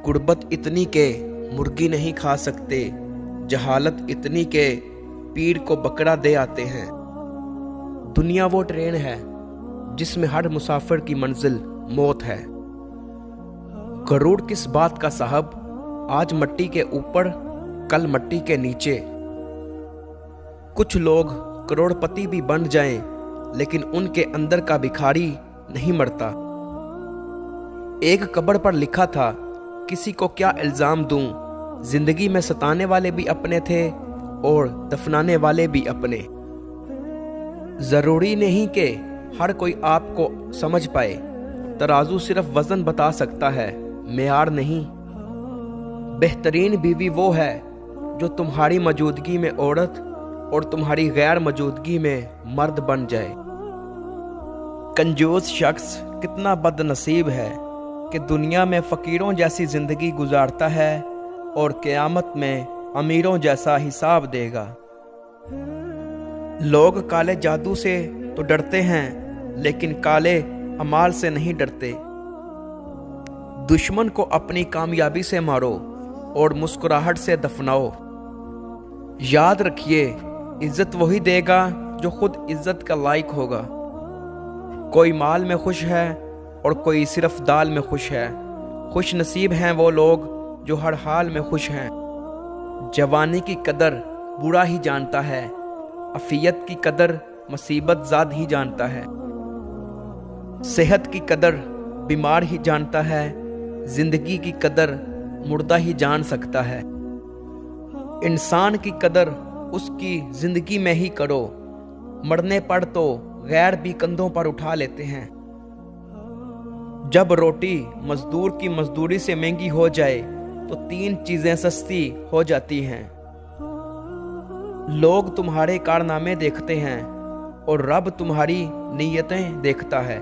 गुर्बत इतनी के मुर्गी नहीं खा सकते, जहालत इतनी के पीर को बकरा दे आते हैं। दुनिया वो ट्रेन है जिसमें हर मुसाफिर की मंजिल मौत है। गरुड़ किस बात का साहब, आज मट्टी के ऊपर कल मट्टी के नीचे। कुछ लोग करोड़पति भी बन जाएं, लेकिन उनके अंदर का भिखारी नहीं मरता। एक कब्र पर लिखा था, किसी को क्या इल्जाम दूं, जिंदगी में सताने वाले भी अपने थे और दफनाने वाले भी अपने। जरूरी नहीं कि हर कोई आपको समझ पाए, तराजू सिर्फ वजन बता सकता है, मेयार नहीं। बेहतरीन बीवी वो है जो तुम्हारी मौजूदगी में औरत और तुम्हारी गैर मौजूदगी में मर्द बन जाए। कंजूस शख्स कितना बदनसीब है कि दुनिया में फकीरों जैसी जिंदगी गुजारता है और क़यामत में अमीरों जैसा हिसाब देगा। लोग काले जादू से तो डरते हैं, लेकिन काले अमाल से नहीं डरते। दुश्मन को अपनी कामयाबी से मारो और मुस्कुराहट से दफनाओ। याद रखिए, इज्जत वही देगा जो खुद इज्जत का लायक होगा। कोई माल में खुश है और कोई सिर्फ दाल में खुश है। खुश नसीब हैं वो लोग जो हर हाल में खुश हैं। जवानी की कदर बूढ़ा ही जानता है, अफियत की कदर मुसीबत ज़ाद ही जानता है। सेहत की कदर बीमार ही जानता है, जिंदगी की कदर मुर्दा ही जान सकता है। इंसान की कदर उसकी जिंदगी में ही करो, मरने पर तो गैर भी कंधों पर उठा लेते हैं। जब रोटी मजदूर की मजदूरी से महंगी हो जाए तो 3 चीजें सस्ती हो जाती हैं। लोग तुम्हारे कारनामे देखते हैं और रब तुम्हारी नीयतें देखता है।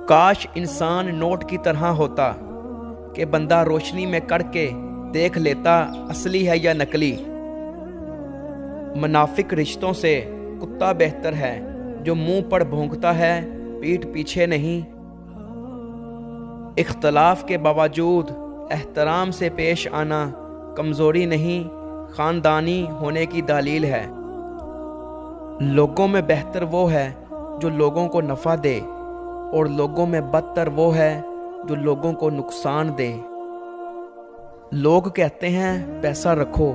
काश इंसान नोट की तरह होता कि बंदा रोशनी में करके देख लेता असली है या नकली। मुनाफिक रिश्तों से कुत्ता बेहतर है जो मुंह पर भौंकता है, पीठ पीछे नहीं। इख्तलाफ के बावजूद एहतराम से पेश आना कमजोरी नहीं, खानदानी होने की दलील है। लोगों में बेहतर वो है जो लोगों को नफ़ा दे और लोगों में बदतर वो है जो लोगों को नुकसान दे। लोग कहते हैं पैसा रखो,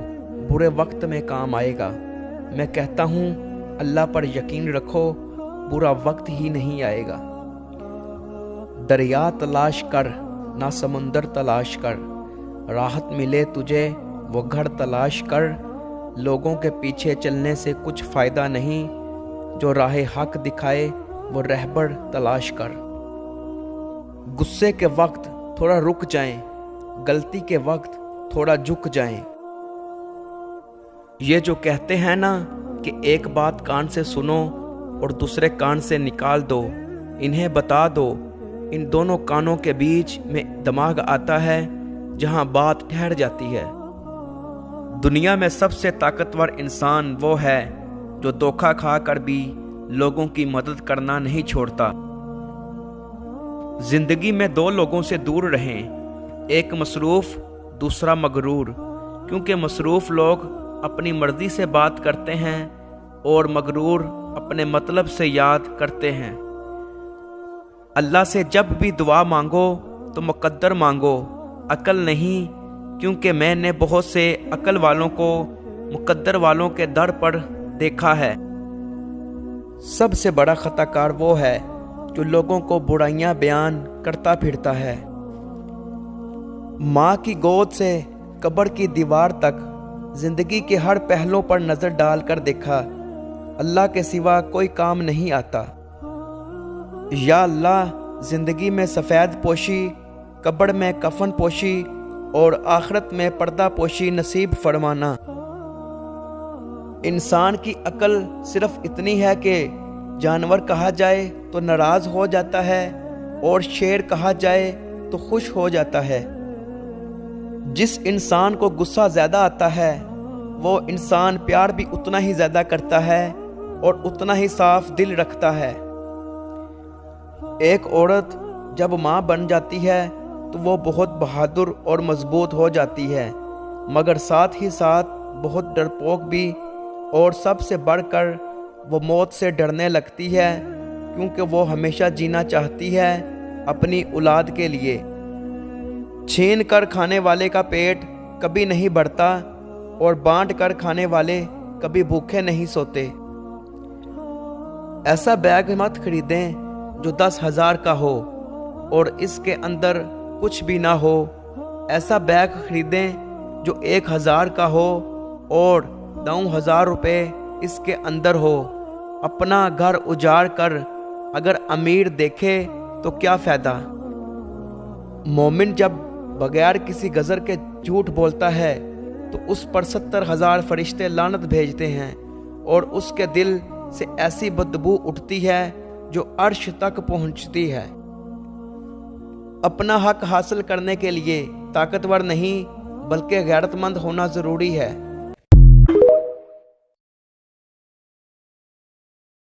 बुरे वक्त में काम आएगा। मैं कहता हूँ अल्लाह पर यकीन रखो, बुरा वक्त ही नहीं आएगा। दरिया तलाश कर ना समुंदर तलाश कर, राहत मिले तुझे वो घर तलाश कर। लोगों के पीछे चलने से कुछ फ़ायदा नहीं, जो राह हक दिखाए वो रहबर तलाश कर। गुस्से के वक्त थोड़ा रुक जाएं, गलती के वक्त थोड़ा झुक जाएं। ये जो कहते हैं ना कि एक बात कान से सुनो और दूसरे कान से निकाल दो, इन्हें बता दो इन दोनों कानों के बीच में दिमाग आता है जहां बात ठहर जाती है। दुनिया में सबसे ताकतवर इंसान वो है जो धोखा खा कर भी लोगों की मदद करना नहीं छोड़ता। जिंदगी में 2 लोगों से दूर रहें, एक मसरूफ दूसरा मगरूर, क्योंकि मसरूफ लोग अपनी मर्जी से बात करते हैं और मगरूर अपने मतलब से याद करते हैं। अल्लाह से जब भी दुआ मांगो तो मुकद्दर मांगो, अकल नहीं, क्योंकि मैंने बहुत से अकल वालों को मुकद्दर वालों के दर पर देखा है। सबसे बड़ा खताकार वो है जो लोगों को बुराइयां बयान करता फिरता है। माँ की गोद से कब्र की दीवार तक जिंदगी के हर पहलुओं पर नजर डालकर देखा, अल्लाह के सिवा कोई काम नहीं आता। या अल्लाह, जिंदगी में सफ़ेद पोशी, कब्र में कफन पोशी और आखिरत में पर्दा पोशी नसीब फरमाना। इंसान की अकल सिर्फ इतनी है कि जानवर कहा जाए तो नाराज हो जाता है और शेर कहा जाए तो खुश हो जाता है। जिस इंसान को गुस्सा ज़्यादा आता है वो इंसान प्यार भी उतना ही ज़्यादा करता है और उतना ही साफ दिल रखता है। एक औरत जब माँ बन जाती है تو وہ بہت بہادر اور مضبوط ہو جاتی ہے، مگر ساتھ ہی ساتھ بہت ڈرپوک بھی، اور سب سے بڑھ کر وہ موت سے ڈرنے لگتی ہے، کیونکہ وہ ہمیشہ جینا چاہتی ہے اپنی اولاد کے لیے۔ چھین کر کھانے والے کا پیٹ کبھی نہیں بھرتا، اور بانٹ کر کھانے والے کبھی بھوکے نہیں سوتے۔ ایسا بیگ مت خریدیں جو 10,000 کا ہو اور اس کے اندر کچھ بھی نہ ہو۔ ایسا بیگ خریدیں جو 1,000 کا ہو اور 9,000 روپے اس کے اندر ہو۔ اپنا گھر اجاڑ کر اگر امیر دیکھے تو کیا فائدہ؟ مومن جب بغیر کسی غرض کے جھوٹ بولتا ہے تو اس پر 70,000 فرشتے لعنت بھیجتے ہیں، اور اس کے دل سے ایسی بدبو اٹھتی ہے جو عرش تک پہنچتی ہے۔ اپنا حق حاصل کرنے کے لیے طاقتور نہیں بلکہ غیرت مند ہونا ضروری ہے۔